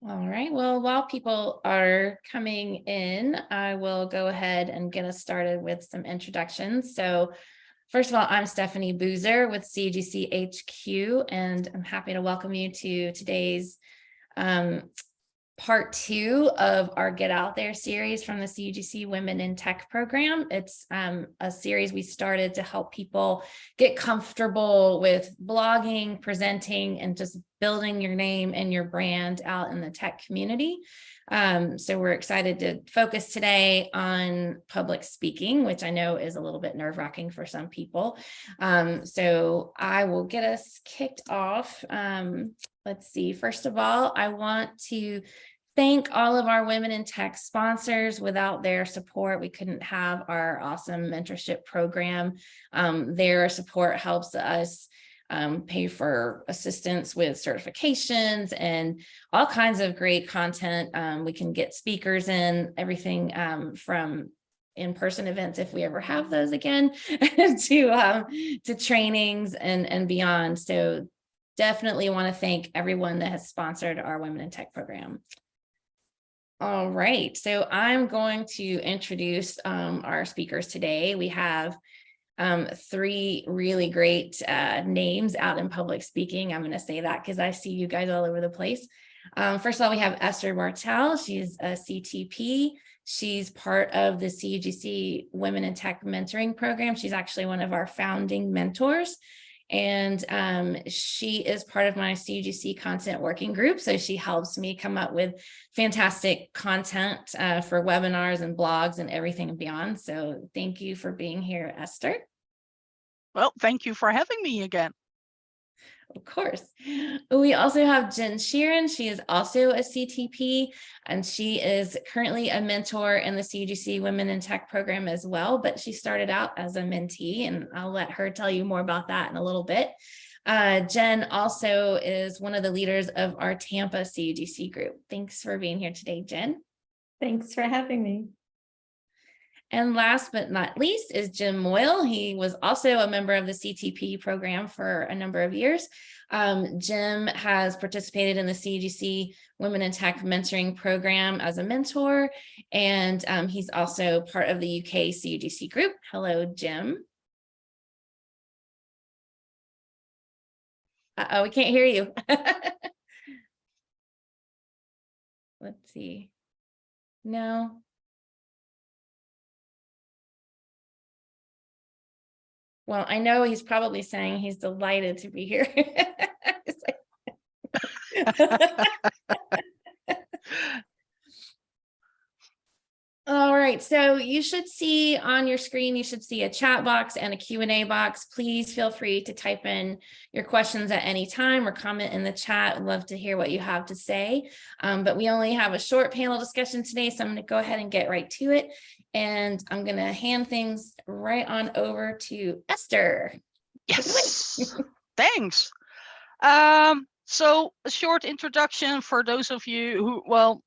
All right, well, while people are coming in, I will go ahead and get us started with some introductions. So first of all, I'm Stephanie Boozer with CUGC HQ, and I'm happy to welcome you to today's part 2 of our Get Out There series from the CUGC Women in Tech program. It's a series we started to help people get comfortable with blogging, presenting, and just building your name and your brand out in the tech community. So we're excited to focus today on public speaking, which I know is a little bit nerve-wracking for some people. So I will get us kicked off. Let's see. First of all, I want to thank all of our Women in Tech sponsors. Without their support, we couldn't have our awesome mentorship program. Their support helps us pay for assistance with certifications and all kinds of great content. We can get speakers in, everything from in-person events, if we ever have those again, to trainings and beyond. So definitely want to thank everyone that has sponsored our Women in Tech program. All right, so I'm going to introduce our speakers today. We have 3 really great names out in public speaking. I'm going to say that because I see you guys all over the place. First of all, we have Esther Barthel. She's a CTP. She's part of the CUGC Women in Tech mentoring program. She's actually one of our founding mentors. And she is part of my CUGC content working group. So she helps me come up with fantastic content for webinars and blogs and everything and beyond. So thank you for being here, Esther. Well, thank you for having me again. Of course. We also have Jen Sheerin. She is also a CTP, and she is currently a mentor in the CUGC Women in Tech program as well, but she started out as a mentee, and I'll let her tell you more about that in a little bit. Jen also is one of the leaders of our Tampa CUGC group. Thanks for being here today, Jen. Thanks for having me. And last but not least is Jim Moyle. He was also a member of the CTP program for a number of years. Jim has participated in the CUGC Women in Tech mentoring program as a mentor, and he's also part of the UK CUGC group. Hello, Jim. Uh-oh, we can't hear you. Let's see. No. Well, I know he's probably saying he's delighted to be here. All right, so you should see on your screen, you should see a chat box and a Q&A box. Please feel free to type in your questions at any time or comment in the chat. I'd love to hear what you have to say. But we only have a short panel discussion today, so I'm going to go ahead and get right to it. And I'm going to hand things right on over to Esther. Yes, thanks. So a short introduction for those of you who, well,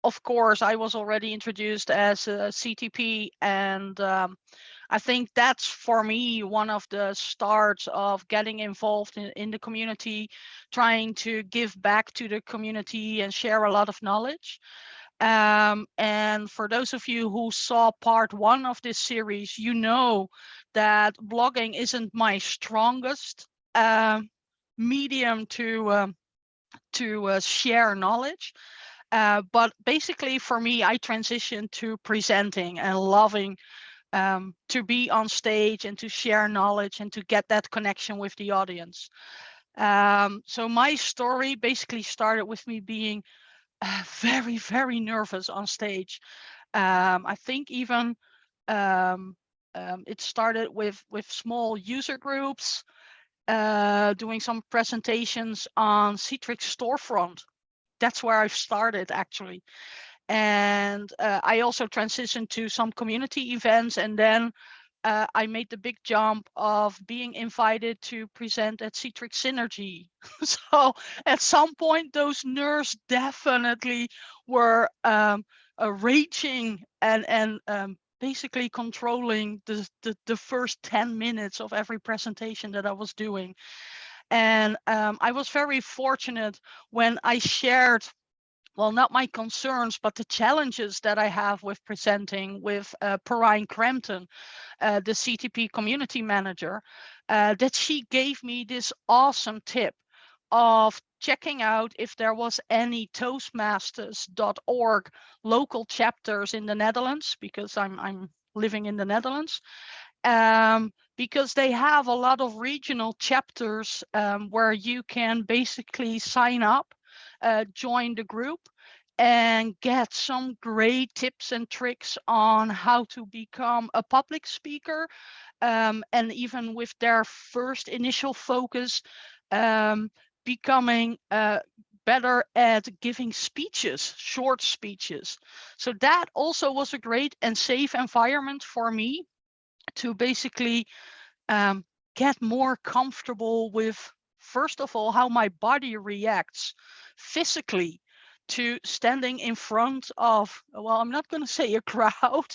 of course, I was already introduced as a CTP, and I think that's for me one of the starts of getting involved in the community, trying to give back to the community and share a lot of knowledge. And for those of you who saw part 1 of this series, you know that blogging isn't my strongest medium to share knowledge. But basically for me, I transitioned to presenting and loving to be on stage and to share knowledge and to get that connection with the audience. So my story basically started with me being very, very nervous on stage. I think even it started with small user groups, doing some presentations on Citrix storefront. That's where I've started actually. And I also transitioned to some community events, and then I made the big jump of being invited to present at Citrix Synergy. So at some point, those nerves definitely were raging and basically controlling the first 10 minutes of every presentation that I was doing. And I was very fortunate when I shared well, not my concerns, but the challenges that I have with presenting with Perrine Crampton, the CTP community manager, that she gave me this awesome tip of checking out if there was any Toastmasters.org local chapters in the Netherlands, because I'm living in the Netherlands. Because they have a lot of regional chapters where you can basically sign up, join the group, and get some great tips and tricks on how to become a public speaker. And even with their first initial focus, becoming better at giving speeches, short speeches. So that also was a great and safe environment for me to basically get more comfortable with, first of all, how my body reacts physically to standing in front of, well, I'm not going to say a crowd,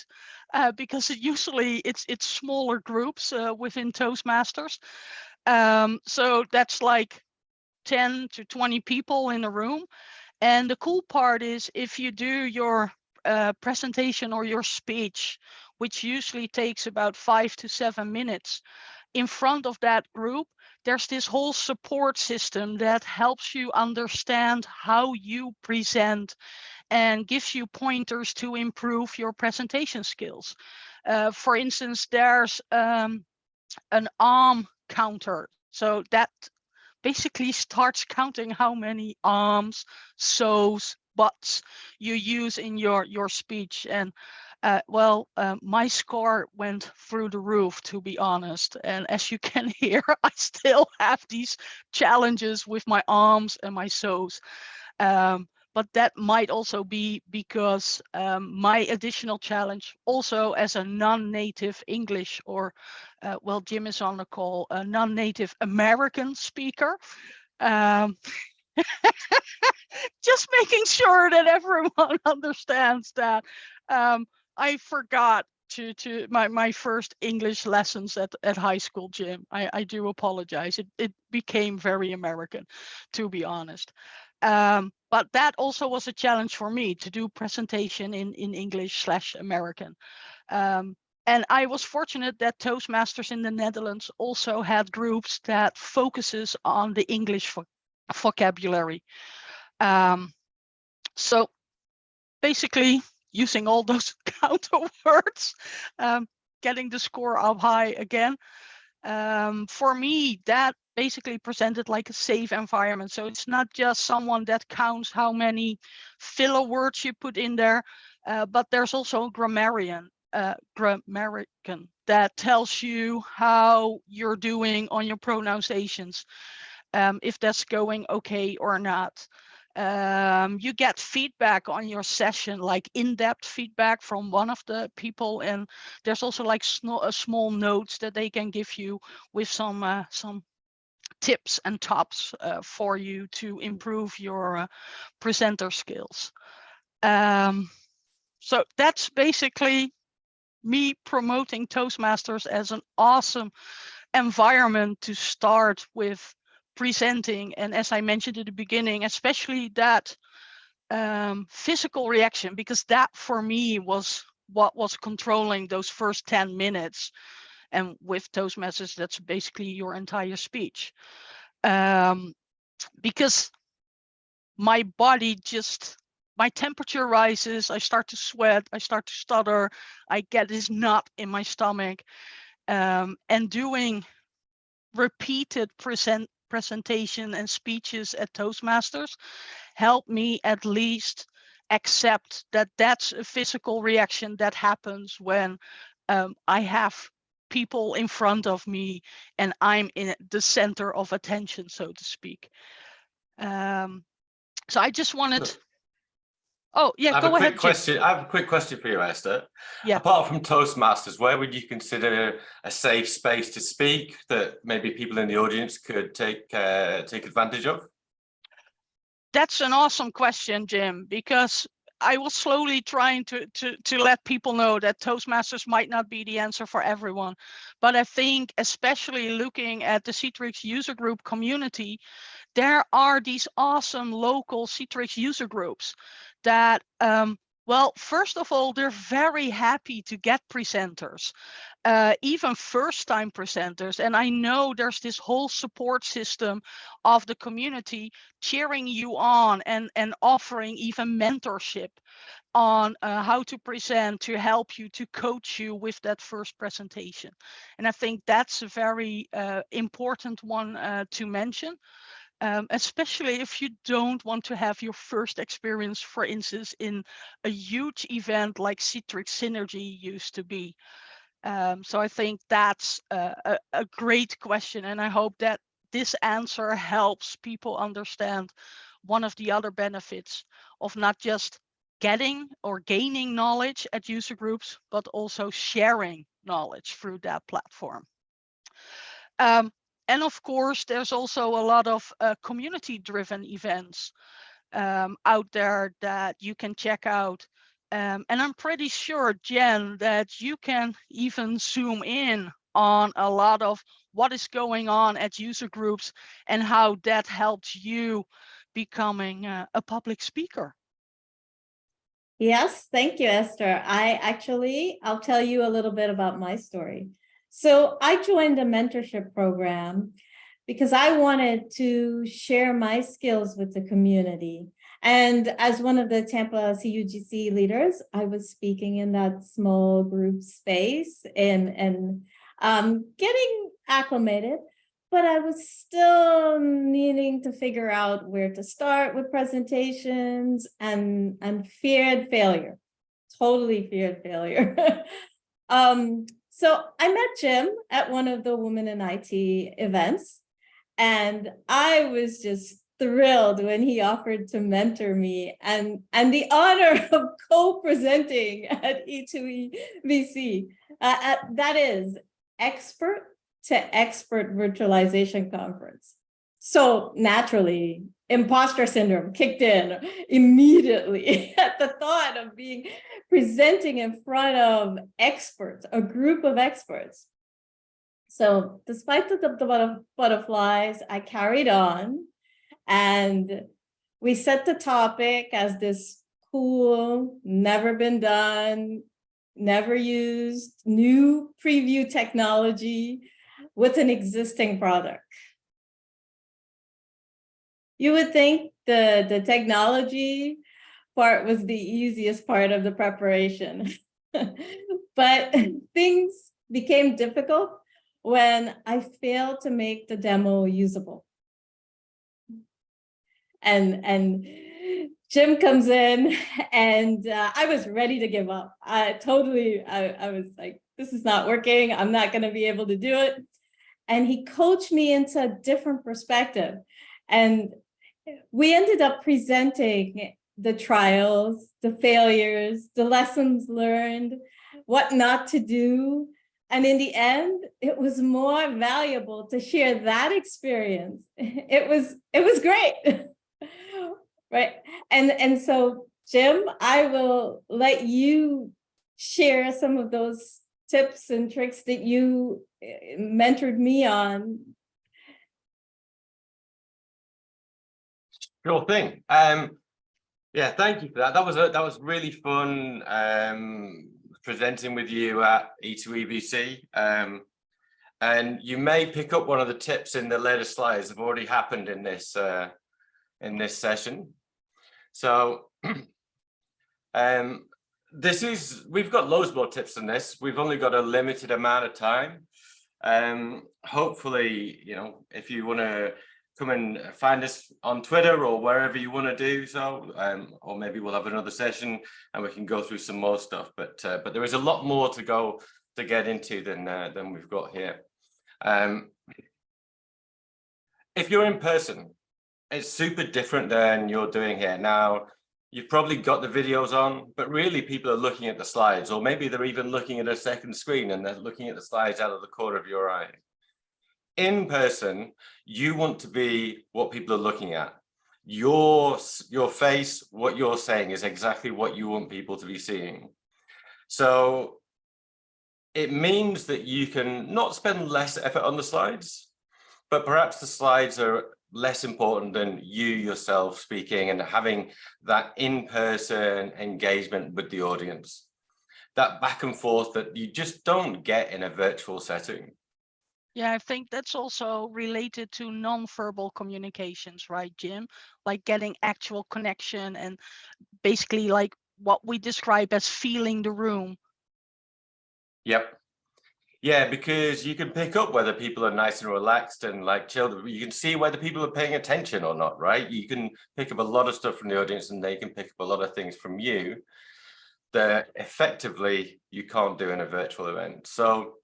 because usually it's smaller groups within Toastmasters. So that's like 10 to 20 people in a room. And the cool part is, if you do your presentation or your speech, which usually takes about 5 to 7 minutes, in front of that group, there's this whole support system that helps you understand how you present and gives you pointers to improve your presentation skills. For instance, there's an arm counter. So that basically starts counting how many arms, so's, buts you use in your speech. And my score went through the roof, to be honest. And as you can hear, I still have these challenges with my arms and my so's. But that might also be because my additional challenge, also as a non-native English, or Jim is on the call, a non-native American speaker. Just making sure that everyone understands that I forgot to my first English lessons at high school, Jim. I do apologize. It became very American, to be honest. But that also was a challenge for me, to do presentation in English/American. And I was fortunate that Toastmasters in the Netherlands also had groups that focuses on the English vocabulary. So basically, using all those counter words, getting the score up high again. For me, that basically presented like a safe environment. So it's not just someone that counts how many filler words you put in there, but there's also a grammarian that tells you how you're doing on your pronunciations, if that's going okay or not. You get feedback on your session, like in-depth feedback from one of the people, and there's also like small notes that they can give you with some tips and tops for you to improve your presenter skills. So that's basically me promoting Toastmasters as an awesome environment to start with presenting. And as I mentioned at the beginning, especially that physical reaction, because that for me was what was controlling those first 10 minutes. And with Toastmasters, that's basically your entire speech. Because my body just, my temperature rises, I start to sweat, I start to stutter, I get this knot in my stomach. And doing repeated presentation and speeches at Toastmasters helped me at least accept that that's a physical reaction that happens when I have people in front of me and I'm in the center of attention, so to speak. So I just wanted. Oh yeah, go ahead. I have a quick question for you, Esther. Yeah. Apart from Toastmasters, where would you consider a safe space to speak that maybe people in the audience could take advantage of? That's an awesome question, Jim, because I was slowly trying to let people know that Toastmasters might not be the answer for everyone. But I think especially looking at the Citrix user group community, there are these awesome local Citrix user groups that, well, first of all, they're very happy to get presenters, even first-time presenters. And I know there's this whole support system of the community cheering you on and offering even mentorship on how to present, to help you, to coach you with that first presentation. And I think that's a very important one to mention. Especially if you don't want to have your first experience, for instance, in a huge event like Citrix Synergy used to be. So I think that's a great question, and I hope that this answer helps people understand one of the other benefits of not just getting or gaining knowledge at user groups, but also sharing knowledge through that platform. And of course, there's also a lot of community-driven events out there that you can check out. And I'm pretty sure, Jen, that you can even zoom in on a lot of what is going on at user groups and how that helped you becoming a public speaker. Yes, thank you, Esther. I'll tell you a little bit about my story. So I joined a mentorship program because I wanted to share my skills with the community. And as one of the Tampa CUGC leaders, I was speaking in that small group space and getting acclimated, but I was still needing to figure out where to start with presentations and feared failure, totally feared failure. So I met Jim at one of the Women in IT events, and I was just thrilled when he offered to mentor me and the honor of co-presenting at E2EVC. That is expert to expert virtualization conference. So naturally, imposter syndrome kicked in immediately at the thought of presenting in front of experts, a group of experts. So despite the butterflies, I carried on, and we set the topic as this cool, never been done, never used, new preview technology with an existing product. You would think the technology part was the easiest part of the preparation, but things became difficult when I failed to make the demo usable. And Jim comes in, and I was ready to give up. I was like, this is not working. I'm not going to be able to do it. And he coached me into a different perspective. And we ended up presenting the trials, the failures, the lessons learned, what not to do. And in the end, it was more valuable to share that experience. It was great. Right. And so, Jim, I will let you share some of those tips and tricks that you mentored me on. Sure thing. Yeah, thank you for that. That was really fun presenting with you at E2EVC. And you may pick up one of the tips in the later slides have already happened in this session. So we've got loads more tips than this. We've only got a limited amount of time. Hopefully, if you want to come and find us on Twitter or wherever you want to do so, or maybe we'll have another session and we can go through some more stuff. But there is a lot more to get into than we've got here. If you're in person, it's super different than you're doing here. Now, you've probably got the videos on, but really people are looking at the slides, or maybe they're even looking at a second screen and they're looking at the slides out of the corner of your eye. In person, you want to be what people are looking at. your face, what you're saying is exactly what you want people to be seeing. So it means that you can not spend less effort on the slides, but perhaps the slides are less important than you yourself speaking and having that in-person engagement with the audience, that back and forth that you just don't get in a virtual setting. Yeah, I think that's also related to non-verbal communications, right, Jim? Like getting actual connection and basically like what we describe as feeling the room. Yep. Yeah, because you can pick up whether people are nice and relaxed and like chilled. You can see whether people are paying attention or not, right? You can pick up a lot of stuff from the audience and they can pick up a lot of things from you that effectively you can't do in a virtual event. So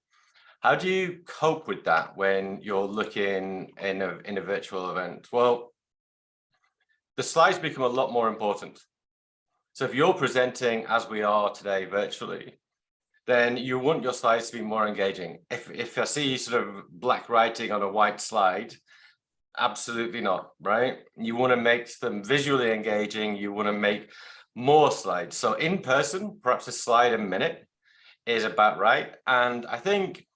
how do you cope with that when you're looking in a virtual event? Well, the slides become a lot more important. So if you're presenting as we are today virtually, then you want your slides to be more engaging. If I see sort of black writing on a white slide, absolutely not, right? You want to make them visually engaging. You want to make more slides. So in person, perhaps a slide a minute is about right. And I think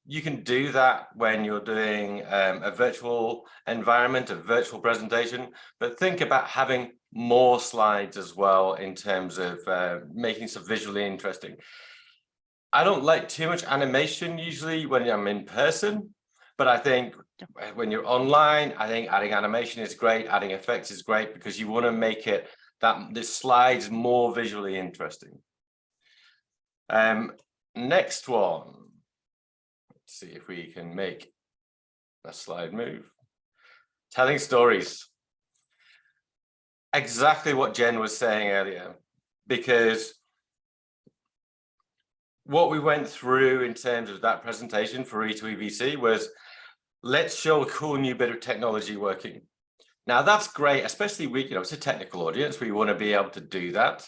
you can do that when you're doing a virtual environment, a virtual presentation, but think about having more slides as well in terms of making stuff visually interesting. I don't like too much animation usually when I'm in person, but I think when you're online, I think adding animation is great, adding effects is great because you want to make it that the slides more visually interesting. Next one. Let's see if we can make a slide move. Telling stories. Exactly what Jen was saying earlier, because what we went through in terms of that presentation for E2EBC was, let's show a cool new bit of technology working. Now that's great, especially we, it's a technical audience. We want to be able to do that.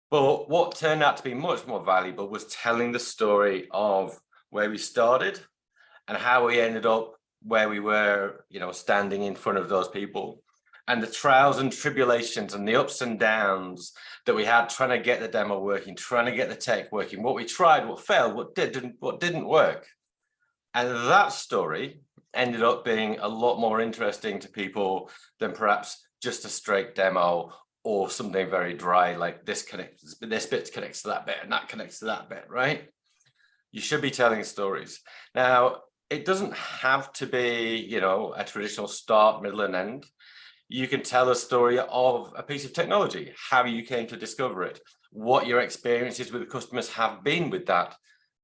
But what turned out to be much more valuable was telling the story of where we started and how we ended up where we were, standing in front of those people, and the trials and tribulations and the ups and downs that we had trying to get the demo working, trying to get the tech working, what we tried, what failed, what didn't work. And that story ended up being a lot more interesting to people than perhaps just a straight demo or something very dry, like this bit connects to that bit and that connects to that bit, right? You should be telling stories. Now, it doesn't have to be, a traditional start, middle, and end. You can tell a story of a piece of technology, how you came to discover it, what your experiences with the customers have been with that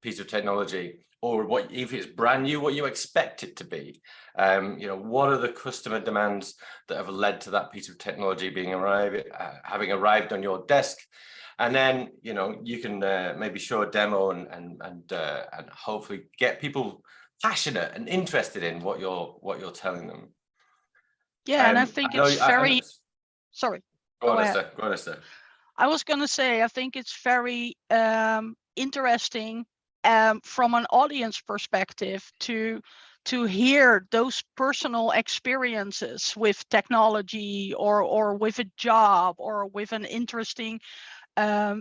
piece of technology, or what, if it's brand new, what you expect it to be. What are the customer demands that have led to that piece of technology being having arrived on your desk? And then, you can maybe show a demo and hopefully get people passionate and interested in what you're telling them. Yeah, and I think it's very, sorry. Go on, Esther. I was going to say, I think it's very interesting from an audience perspective to hear those personal experiences with technology or with a job or with an interesting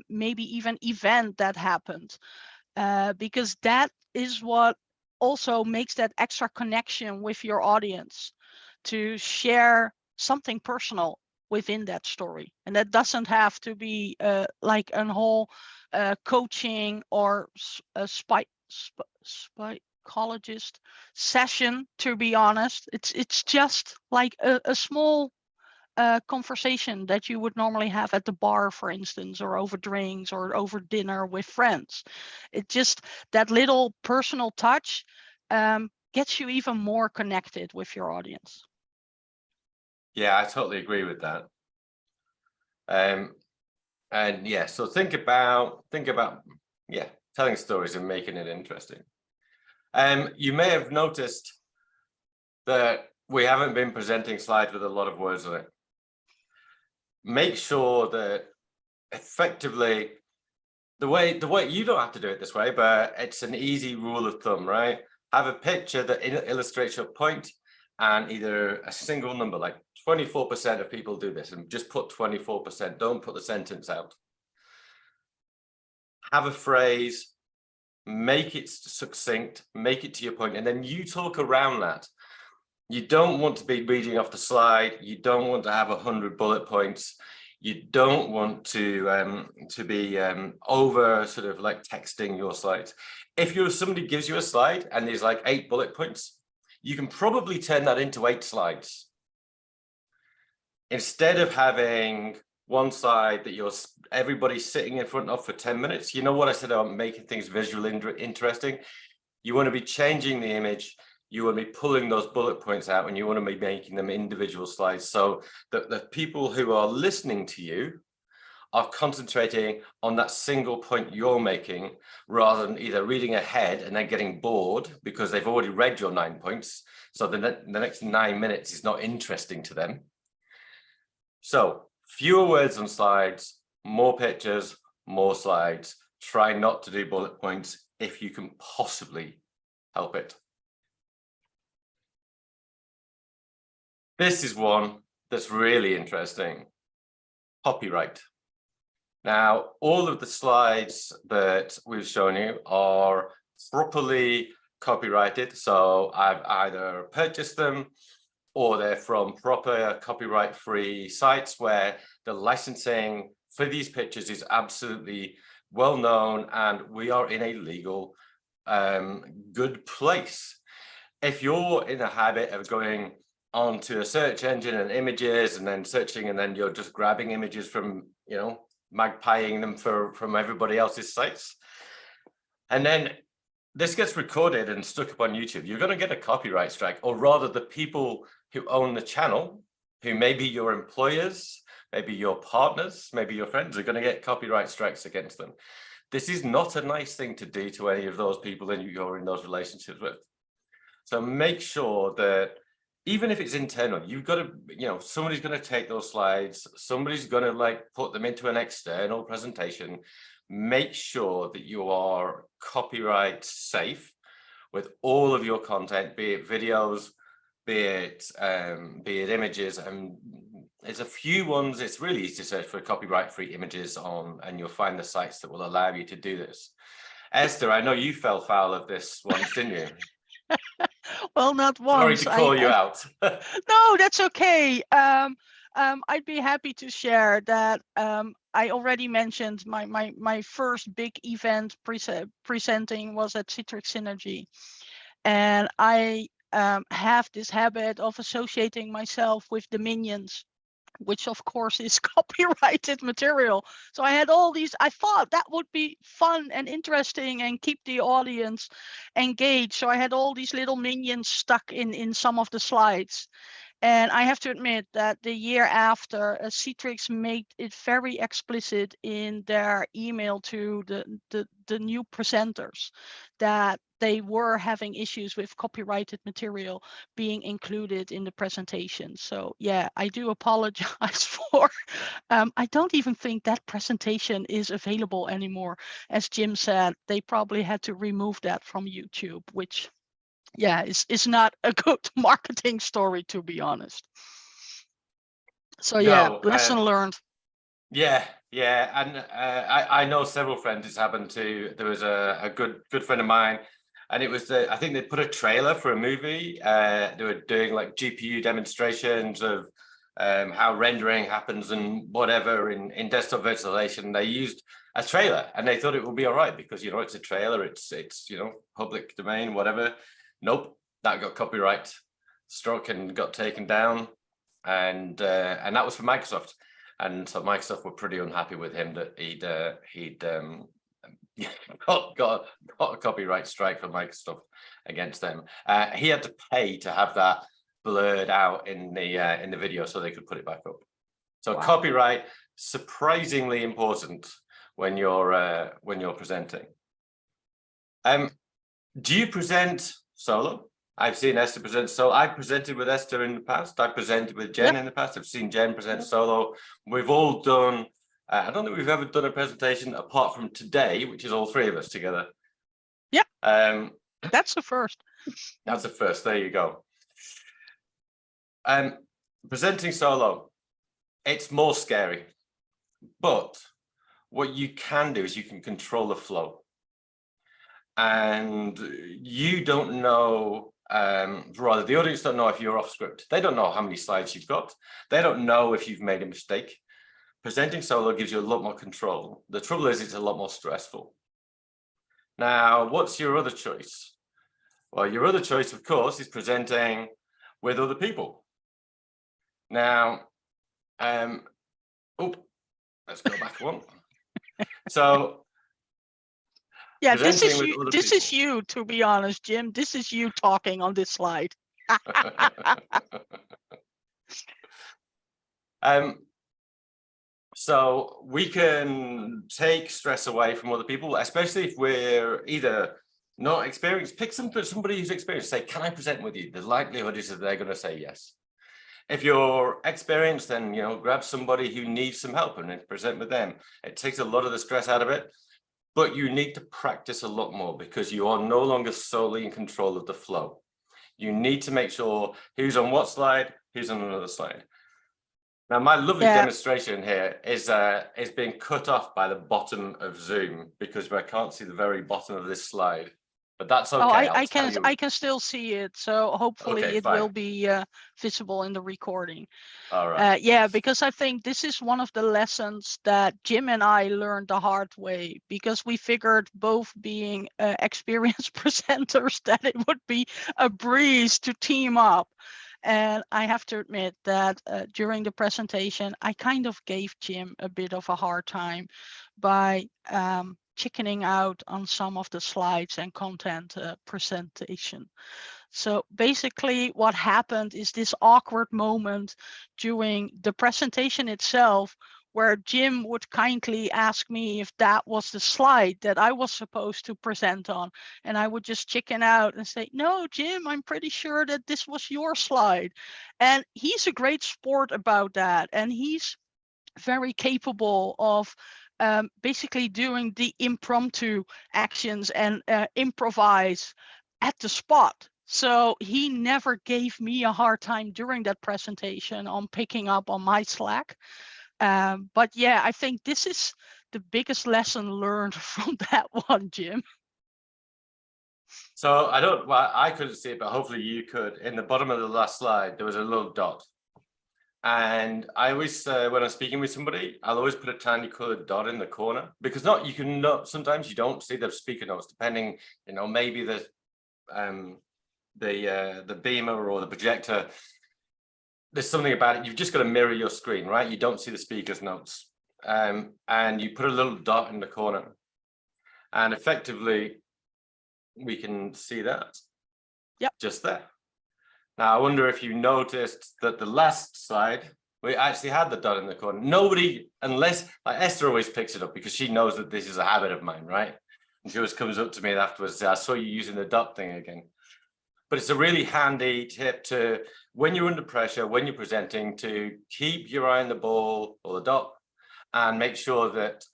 maybe even event that happened, because that is what also makes that extra connection with your audience, to share something personal within that story. And that doesn't have to be like a whole coaching or a psychologist session, to be honest. It's just like a small conversation that you would normally have at the bar, for instance, or over drinks or over dinner with friends. It just, that little personal touch gets you even more connected with your audience. Yeah, I totally agree with that. And yeah, so think about telling stories and making it interesting. You may have noticed that we haven't been presenting slides with a lot of words on it. Make sure that effectively, the way you don't have to do it this way, but it's an easy rule of thumb, right? Have a picture that illustrates your point and either a single number like 24% of people do this, and just put 24%, don't put the sentence out. Have a phrase, make it succinct, make it to your point, and then you talk around that. You don't want to be reading off the slide. You don't want to have 100 bullet points. You don't want to be over sort of like texting your slides. If somebody gives you a slide and there's like 8 bullet points, you can probably turn that into 8 slides. Instead of having one slide that everybody's sitting in front of for 10 minutes, you know what I said about making things visually interesting? You want to be changing the image. You want to be pulling those bullet points out, and you want to be making them individual slides so that the people who are listening to you are concentrating on that single point you're making, rather than either reading ahead and then getting bored because they've already read your 9 points. So the next 9 minutes is not interesting to them. So fewer words on slides, more pictures, more slides. Try not to do bullet points if you can possibly help it. This is one that's really interesting. Copyright. Now, all of the slides that we've shown you are properly copyrighted. So I've either purchased them or they're from proper copyright-free sites where the licensing for these pictures is absolutely well known, and we are in a legal good place. If you're in a habit of going onto a search engine and images and then searching, and then you're just grabbing images from, you know, magpieing them from everybody else's sites, and then this gets recorded and stuck up on YouTube, you're going to get a copyright strike. Or rather, the people who own the channel, who may be your employers, maybe your partners, maybe your friends, are going to get copyright strikes against them. This is not a nice thing to do to any of those people that you're in those relationships with. So make sure that even if it's internal, you've got to, you know, somebody's going to take those slides, somebody's going to like put them into an external presentation. Make sure that you are copyright safe with all of your content, be it videos, be it images. And there's a few ones. It's really easy to search for copyright-free images on, and you'll find the sites that will allow you to do this. Esther, I know you fell foul of this once, didn't you? Well, not once. Sorry to call you out. No, that's okay. I'd be happy to share that I already mentioned my first big event presenting was at Citrix Synergy. And I have this habit of associating myself with the minions, which of course is copyrighted material. So I had all these, I thought that would be fun and interesting and keep the audience engaged. So I had all these little minions stuck in some of the slides. And I have to admit that the year after, Citrix made it very explicit in their email to the new presenters that they were having issues with copyrighted material being included in the presentation. So yeah, I do apologize for, I don't even think that presentation is available anymore. As Jim said, they probably had to remove that from YouTube, which yeah, it's not a good marketing story, to be honest. So yeah, lesson learned. Yeah, and I know several friends it's happened to. There was a good friend of mine, and it was I think they put a trailer for a movie. They were doing like GPU demonstrations of how rendering happens and whatever in desktop virtualization. They used a trailer, and they thought it would be all right because, you know, it's a trailer, it's you know, public domain, whatever. Nope, that got copyright struck and got taken down, and that was for Microsoft. And so Microsoft were pretty unhappy with him that he'd got a copyright strike for Microsoft against them. He had to pay to have that blurred out in the video so they could put it back up. So wow. Copyright, surprisingly important when you're presenting. Do you present solo? I've seen Esther present solo. I've presented with Esther in the past. I've presented with Jen in the past. I've seen Jen present solo. We've all done, I don't think we've ever done a presentation apart from today, which is all three of us together. Yeah, that's the first. That's the first, there you go. presenting solo, it's more scary, but what you can do is you can control the flow. And you don't know, rather the audience don't know if you're off script. They don't know how many slides you've got. They don't know if you've made a mistake. Presenting solo gives you a lot more control. The trouble is it's a lot more stressful. Now, what's your other choice? Well, your other choice, of course, is presenting with other people. Now, let's go back one. So, yeah, this is you, to be honest, Jim. This is you talking on this slide. So we can take stress away from other people, especially if we're either not experienced. Pick somebody who's experienced. Say, can I present with you? The likelihood is that they're going to say yes. If you're experienced, then grab somebody who needs some help and then present with them. It takes a lot of the stress out of it, but you need to practice a lot more because you are no longer solely in control of the flow. You need to make sure who's on what slide, who's on another slide. Now, my lovely demonstration here is being cut off by the bottom of Zoom because I can't see the very bottom of this slide. But that's okay. Oh, I can still see it. So hopefully it will be visible in the recording. All right. Yeah, because I think this is one of the lessons that Jim and I learned the hard way, because we figured, both being experienced presenters, that it would be a breeze to team up. And I have to admit that during the presentation, I kind of gave Jim a bit of a hard time by chickening out on some of the slides and content presentation. So basically what happened is this awkward moment during the presentation itself, where Jim would kindly ask me if that was the slide that I was supposed to present on. And I would just chicken out and say, no, Jim, I'm pretty sure that this was your slide. And he's a great sport about that. And he's very capable of basically doing the impromptu actions and improvise at the spot. So he never gave me a hard time during that presentation on picking up on my slack. But yeah, I think this is the biggest lesson learned from that one, Jim. So I couldn't see it, but hopefully you could. In the bottom of the last slide, there was a little dot. And I always, when I'm speaking with somebody, I'll always put a tiny colored dot in the corner, because sometimes you don't see the speaker notes, depending, maybe the beamer or the projector, there's something about it. You've just got to mirror your screen, right? You don't see the speaker's notes. And you put a little dot in the corner. And effectively, we can see that. Yep. Just there. Now, I wonder if you noticed that the last slide, we actually had the dot in the corner. Nobody, unless, like Esther always picks it up because she knows that this is a habit of mine, right? And she always comes up to me afterwards and says, I saw you using the dot thing again. But it's a really handy tip to, when you're under pressure, when you're presenting, to keep your eye on the ball or the dot and make sure that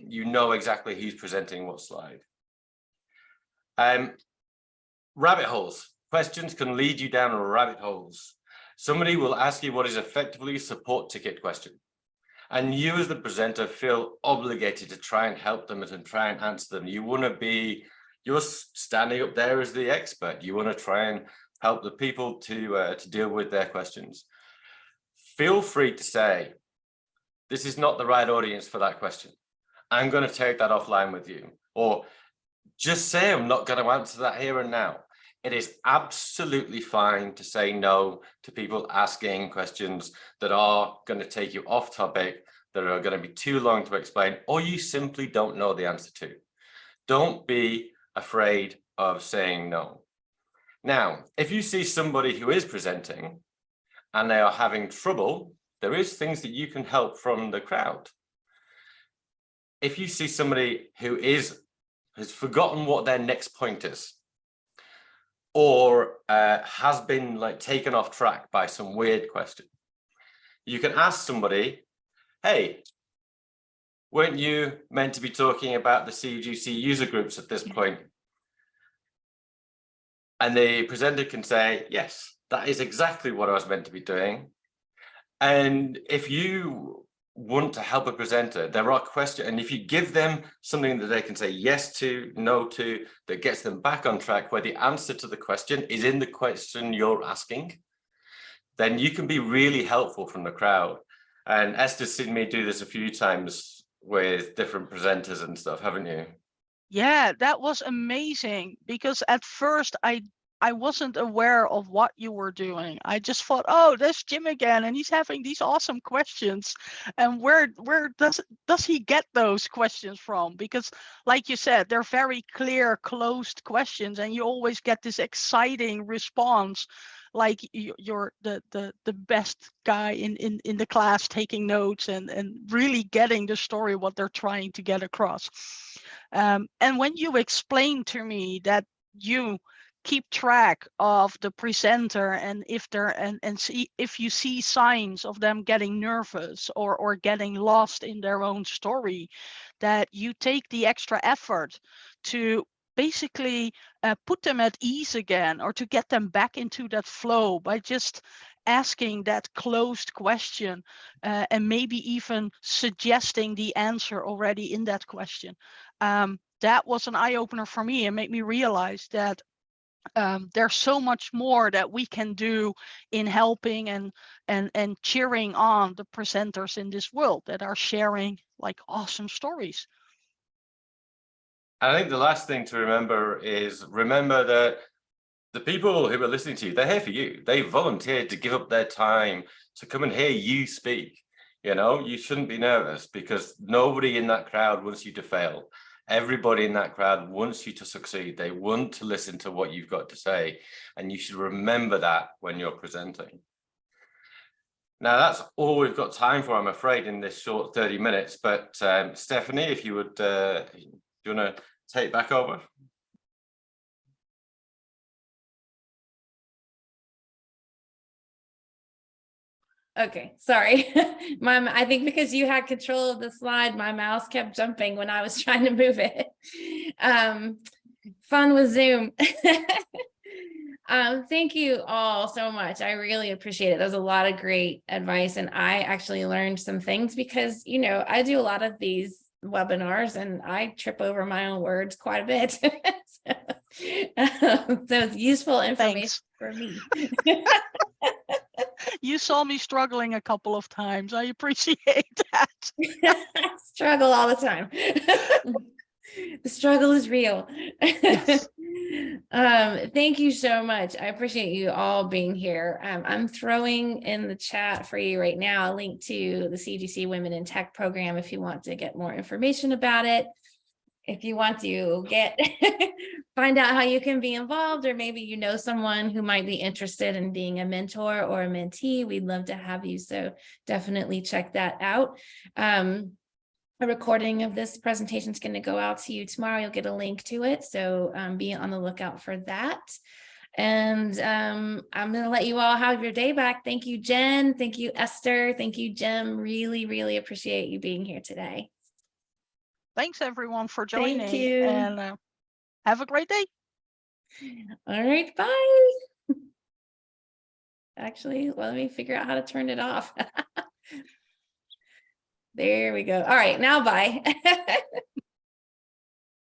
you know exactly who's presenting what slide. Rabbit holes. Questions can lead you down rabbit holes. Somebody will ask you what is effectively a support ticket question. And you as the presenter feel obligated to try and help them and try and answer them. You're standing up there as the expert. You want to try and help the people to deal with their questions. Feel free to say, this is not the right audience for that question. I'm going to take that offline with you. Or just say, I'm not going to answer that here and now. It is absolutely fine to say no to people asking questions that are going to take you off topic, that are going to be too long to explain, or you simply don't know the answer to. Don't be afraid of saying no. Now, if you see somebody who is presenting and they are having trouble, there is things that you can help from the crowd. If you see somebody who has forgotten what their next point is, or has been taken off track by some weird question, you can ask somebody, hey, weren't you meant to be talking about the CUGC user groups at this point? And the presenter can say, yes, that is exactly what I was meant to be doing. And if you want to help a presenter, there are questions, and if you give them something that they can say yes to, no to, that gets them back on track, where the answer to the question is in the question you're asking, then you can be really helpful from the crowd. And Esther's seen me do this a few times with different presenters and stuff, haven't you? Yeah, that was amazing, because at first I wasn't aware of what you were doing. I just thought, oh, there's Jim again, and he's having these awesome questions. And where does he get those questions from? Because, like you said, they're very clear, closed questions, and you always get this exciting response, like you're the best guy in the class taking notes and really getting the story, what they're trying to get across. And when you explain to me that you keep track of the presenter, and if they're and see if you see signs of them getting nervous or getting lost in their own story, that you take the extra effort to basically put them at ease again, or to get them back into that flow by just asking that closed question, and maybe even suggesting the answer already in that question. That was an eye-opener for me, and made me realize that there's so much more that we can do in helping and cheering on the presenters in this world that are sharing like awesome stories. I think the last thing to remember is that the people who are listening to you, they're here for you. They volunteered to give up their time to come and hear you speak. You know, you shouldn't be nervous, because nobody in that crowd wants you to fail. Everybody in that crowd wants you to succeed. They want to listen to what you've got to say. And you should remember that when you're presenting. Now, that's all we've got time for, I'm afraid, in this short 30 minutes. But Stephanie, if you would, do you want to take back over? Okay, sorry. I think because you had control of the slide, my mouse kept jumping when I was trying to move it. Fun with Zoom. Thank you all so much. I really appreciate it. That was a lot of great advice, and I actually learned some things because, you know, I do a lot of these webinars and I trip over my own words quite a bit. So it's useful information. Thanks. For me. You saw me struggling a couple of times. I appreciate that. Struggle all the time. The struggle is real. Yes. Thank you so much. I appreciate you all being here. I'm throwing in the chat for you right now a link to the CUGC Women in Tech program if you want to get more information about it. If you want to find out how you can be involved, or maybe you know someone who might be interested in being a mentor or a mentee, we'd love to have you. So definitely check that out. A recording of this presentation is going to go out to you tomorrow. You'll get a link to it. So be on the lookout for that. And I'm going to let you all have your day back. Thank you, Jen. Thank you, Esther. Thank you, Jim. Really, really appreciate you being here today. Thanks everyone for joining. Thank you. And have a great day. All right, bye. Actually, let me figure out how to turn it off. There we go. All right, now bye.